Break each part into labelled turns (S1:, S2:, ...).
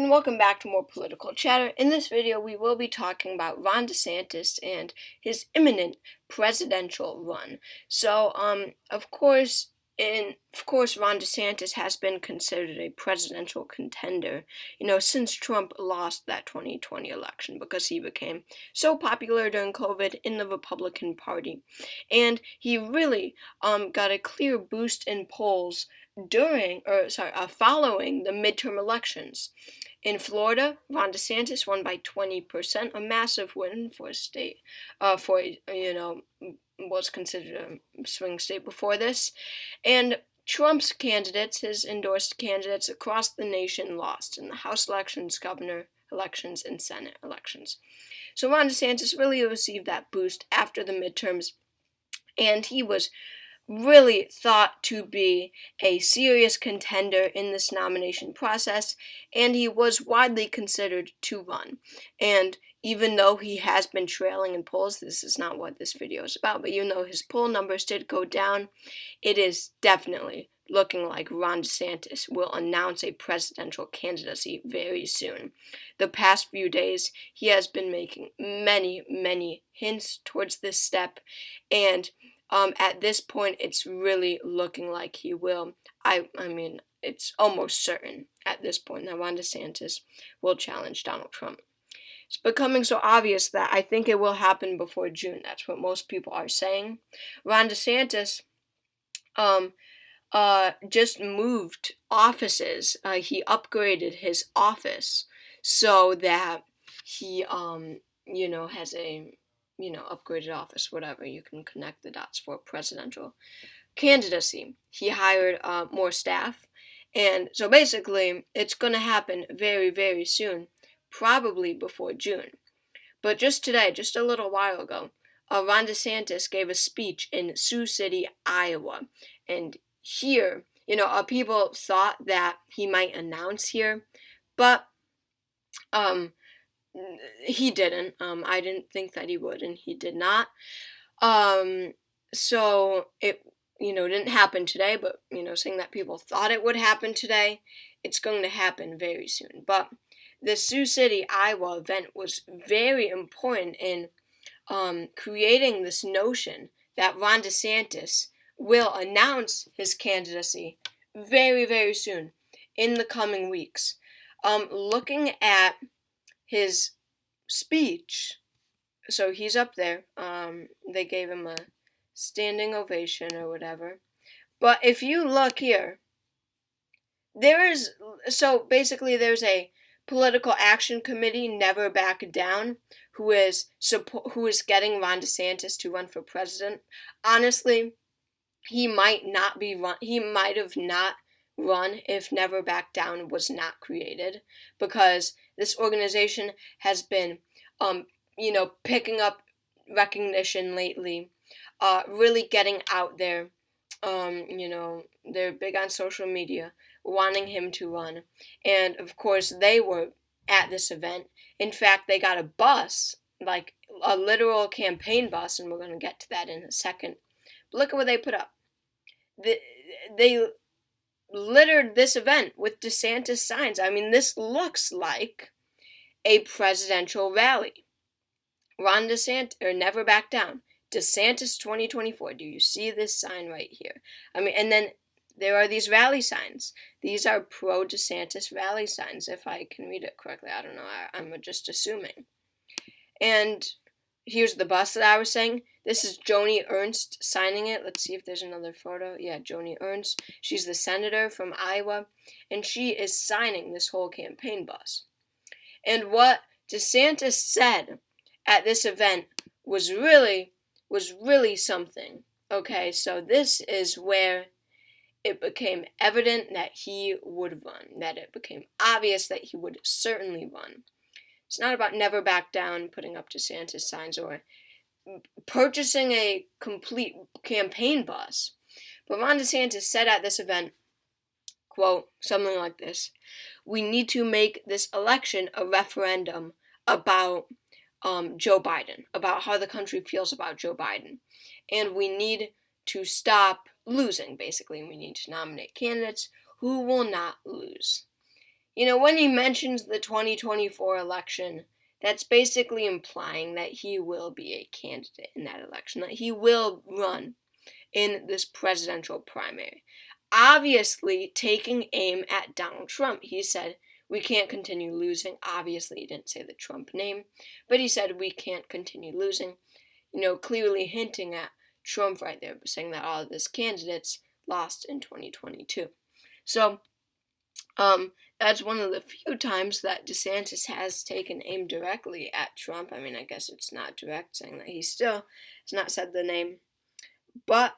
S1: and welcome back to more political chatter. In this video, we will be talking about Ron DeSantis and his imminent presidential run. So, of course, Ron DeSantis has been considered a presidential contender, since Trump lost that 2020 election because he became so popular during COVID in the Republican Party. And he really got a clear boost in polls following the midterm elections. In Florida, Ron DeSantis won by 20%, a massive win for a state, was considered a swing state before this. And Trump's candidates, his endorsed candidates across the nation, lost in the House elections, governor elections, and Senate elections. So Ron DeSantis really received that boost after the midterms, and he was really thought to be a serious contender in this nomination process, and he was widely considered to run. And even though he has been trailing in polls, this is not what this video is about, but even though his poll numbers did go down, it is definitely looking like Ron DeSantis will announce a presidential candidacy very soon. The past few days, he has been making many hints towards this step, and at this point, it's really looking like he will. I mean, it's almost certain at this point that Ron DeSantis will challenge Donald Trump. It's becoming so obvious that I think it will happen before June. That's what most people are saying. Ron DeSantis just moved offices. He upgraded his office so that he has a upgraded office, whatever. You can connect the dots for presidential candidacy. He hired more staff. And so basically, it's going to happen very soon, probably before June. But just today, just a little while ago, Ron DeSantis gave a speech in Sioux City, Iowa. And here, people thought that he might announce here, but he didn't. I didn't think that he would, and he did not. So it, didn't happen today, but, saying that people thought it would happen today, it's going to happen very soon. But the Sioux City, Iowa event was very important in creating this notion that Ron DeSantis will announce his candidacy very soon in the coming weeks. Looking at his speech, so he's up there. They gave him a standing ovation or whatever. But if you look here, there's a political action committee, Never Back Down, who is getting Ron DeSantis to run for president. Honestly, he might have not run if Never Back Down was not created, because this organization has been, picking up recognition lately, really getting out there. They're big on social media, wanting him to run. And of course, they were at this event. In fact, they got a bus, like a literal campaign bus, and we're going to get to that in a second. But look at what they put up. They littered this event with DeSantis signs. I mean, this looks like a presidential rally. Ron DeSantis, or Never Back Down, DeSantis 2024. Do you see this sign right here? I mean, and then there are these rally signs. These are pro-DeSantis rally signs, if I can read it correctly. I don't know. I'm just assuming. And here's the bus that I was saying. This is Joni Ernst signing it. Let's see if there's another photo. Yeah, Joni Ernst. She's the senator from Iowa, and she is signing this whole campaign bus. And what DeSantis said at this event was really something. Okay, so this is where it became evident that he would run, that it became obvious that he would certainly run. It's not about Never Back Down, putting up DeSantis signs, or purchasing a complete campaign bus. But Ron DeSantis said at this event, quote, something like this: "We need to make this election a referendum about Joe Biden, about how the country feels about Joe Biden. And we need to stop losing, basically. We need to nominate candidates who will not lose." when he mentions the 2024 election, that's basically implying that he will be a candidate in that election, that he will run in this presidential primary. Obviously, taking aim at Donald Trump. He said, we can't continue losing. Obviously, he didn't say the Trump name, but he said, we can't continue losing. Clearly hinting at Trump right there, saying that all of his candidates lost in 2022. So, that's one of the few times that DeSantis has taken aim directly at Trump. I mean, I guess it's not direct, saying that he still has not said the name. But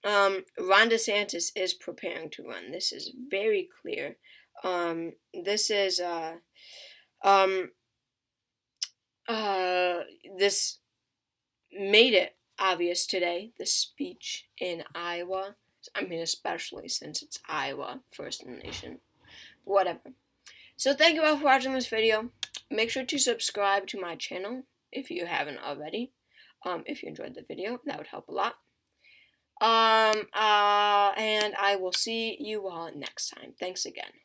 S1: Ron DeSantis is preparing to run. This is very clear. This made it obvious today, the speech in Iowa. I mean, especially since it's Iowa, first in the nation. Whatever. So thank you all for watching this video. Make sure to subscribe to my channel if you haven't already. If you enjoyed the video, that would help a lot. And I will see you all next time. Thanks again.